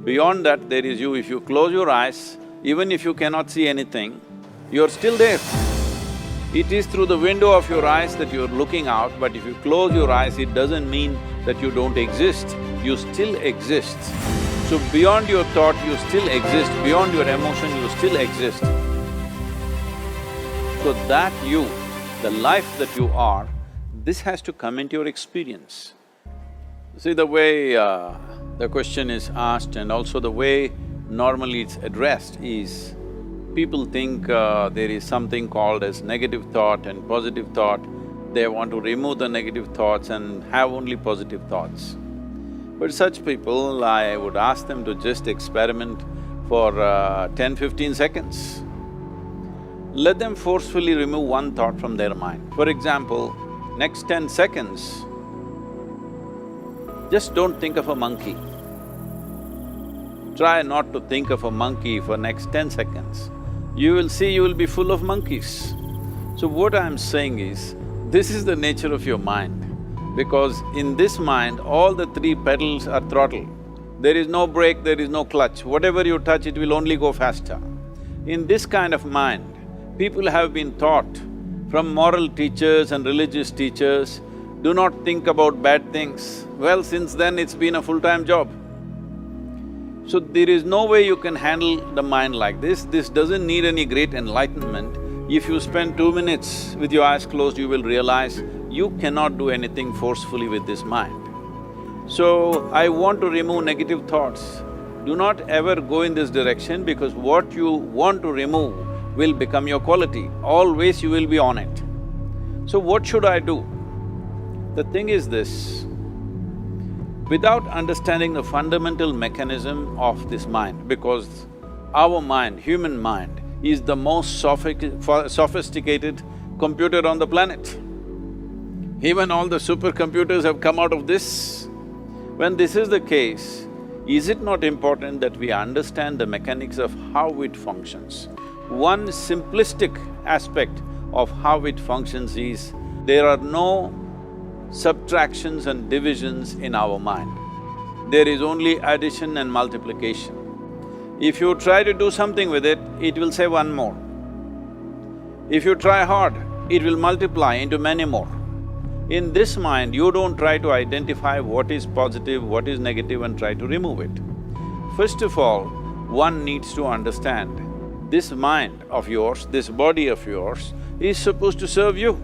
Beyond that, there is you. If you close your eyes, even if you cannot see anything, you're still there. It is through the window of your eyes that you're looking out, but if you close your eyes, it doesn't mean that you don't exist, you still exist. So beyond your thought, you still exist, beyond your emotion, you still exist. So that you, the life that you are, this has to come into your experience. See, the way the question is asked and also the way normally it's addressed is, people think there is something called as negative thought and positive thought. They want to remove the negative thoughts and have only positive thoughts. But such people, I would ask them to just experiment for 10-15 seconds. Let them forcefully remove one thought from their mind. For example, next 10 seconds, just don't think of a monkey. Try not to think of a monkey for next 10 seconds. You will see you will be full of monkeys. So what I'm saying is, this is the nature of your mind. Because in this mind, all the three pedals are throttle. There is no brake, there is no clutch. Whatever you touch, it will only go faster. In this kind of mind, people have been taught from moral teachers and religious teachers, do not think about bad things. Well, since then it's been a full-time job. So there is no way you can handle the mind like this. This doesn't need any great enlightenment. If you spend 2 minutes with your eyes closed, you will realize you cannot do anything forcefully with this mind. So, I want to remove negative thoughts. Do not ever go in this direction because what you want to remove will become your quality. Always you will be on it. So what should I do? The thing is this, without understanding the fundamental mechanism of this mind, because our mind, human mind, is the most sophisticated computer on the planet. Even all the supercomputers have come out of this. When this is the case, is it not important that we understand the mechanics of how it functions? One simplistic aspect of how it functions is, there are no subtractions and divisions in our mind. There is only addition and multiplication. If you try to do something with it, it will say one more. If you try hard, it will multiply into many more. In this mind, you don't try to identify what is positive, what is negative and try to remove it. First of all, one needs to understand, this mind of yours, this body of yours is supposed to serve you.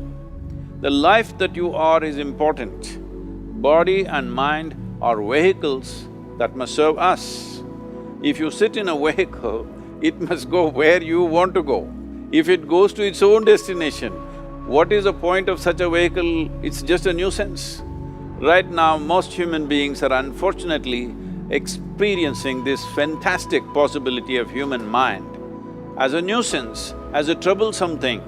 The life that you are is important. Body and mind are vehicles that must serve us. If you sit in a vehicle, it must go where you want to go. If it goes to its own destination, what is the point of such a vehicle? It's just a nuisance. Right now, most human beings are unfortunately experiencing this fantastic possibility of human mind as a nuisance, as a troublesome thing.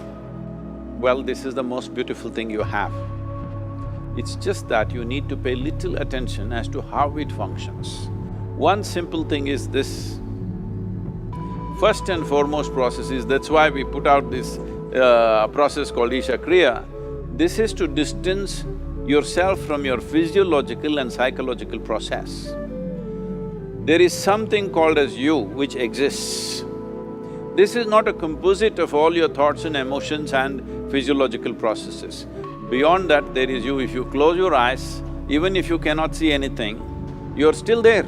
Well, this is the most beautiful thing you have. It's just that you need to pay little attention as to how it functions. One simple thing is this. First and foremost process is, that's why we put out this process called Isha Kriya. This is to distance yourself from your physiological and psychological process. There is something called as you which exists. This is not a composite of all your thoughts and emotions and physiological processes. Beyond that, there is you. If you close your eyes, even if you cannot see anything, you're still there.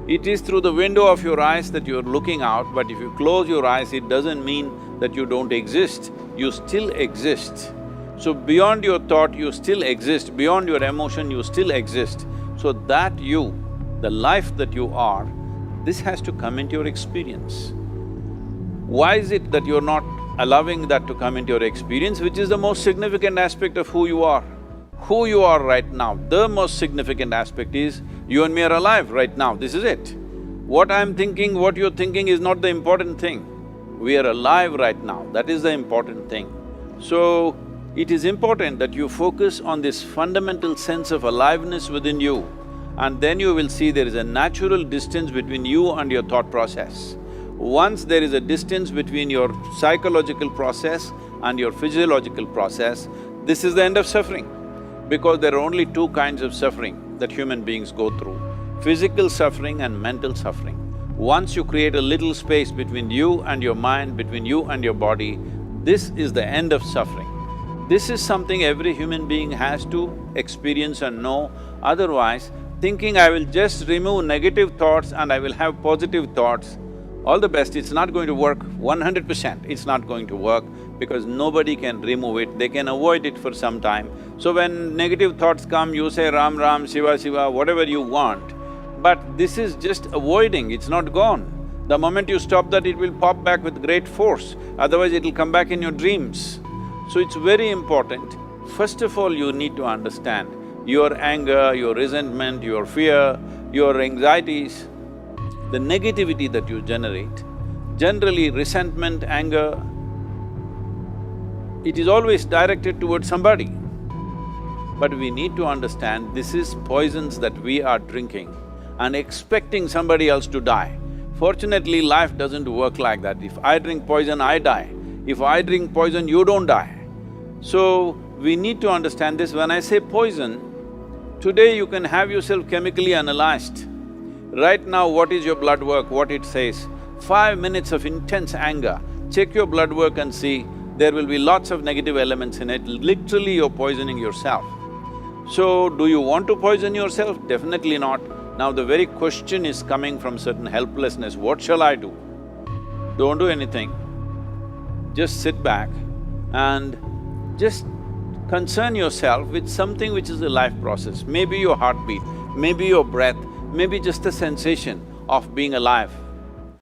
It is through the window of your eyes that you're looking out, but if you close your eyes, it doesn't mean that you don't exist, you still exist. So beyond your thought, you still exist, beyond your emotion, you still exist. So that you, the life that you are, this has to come into your experience. Why is it that you're not allowing that to come into your experience, which is the most significant aspect of who you are? Who you are right now, the most significant aspect is, you and me are alive right now, this is it. What I'm thinking, what you're thinking is not the important thing. We are alive right now, that is the important thing. So, it is important that you focus on this fundamental sense of aliveness within you, and then you will see there is a natural distance between you and your thought process. Once there is a distance between your psychological process and your physiological process, this is the end of suffering. Because there are only two kinds of suffering that human beings go through, physical suffering and mental suffering. Once you create a little space between you and your mind, between you and your body, this is the end of suffering. This is something every human being has to experience and know, otherwise thinking I will just remove negative thoughts and I will have positive thoughts, all the best, it's not going to work 100%, it's not going to work because nobody can remove it, they can avoid it for some time. So when negative thoughts come, you say Ram Ram, Shiva Shiva, whatever you want, but this is just avoiding, it's not gone. The moment you stop that, it will pop back with great force, otherwise it'll come back in your dreams. So it's very important, first of all you need to understand your anger, your resentment, your fear, your anxieties, the negativity that you generate. Generally resentment, anger, it is always directed towards somebody. But we need to understand this is poisons that we are drinking and expecting somebody else to die. Fortunately, life doesn't work like that. If I drink poison, I die. If I drink poison, you don't die. So, we need to understand this. When I say poison, today you can have yourself chemically analyzed. Right now, what is your blood work, what it says? 5 minutes of intense anger, check your blood work and see, there will be lots of negative elements in it, literally you're poisoning yourself. So, do you want to poison yourself? Definitely not. Now the very question is coming from certain helplessness, what shall I do? Don't do anything. Just sit back and just concern yourself with something which is a life process. Maybe your heartbeat, maybe your breath, maybe just the sensation of being alive.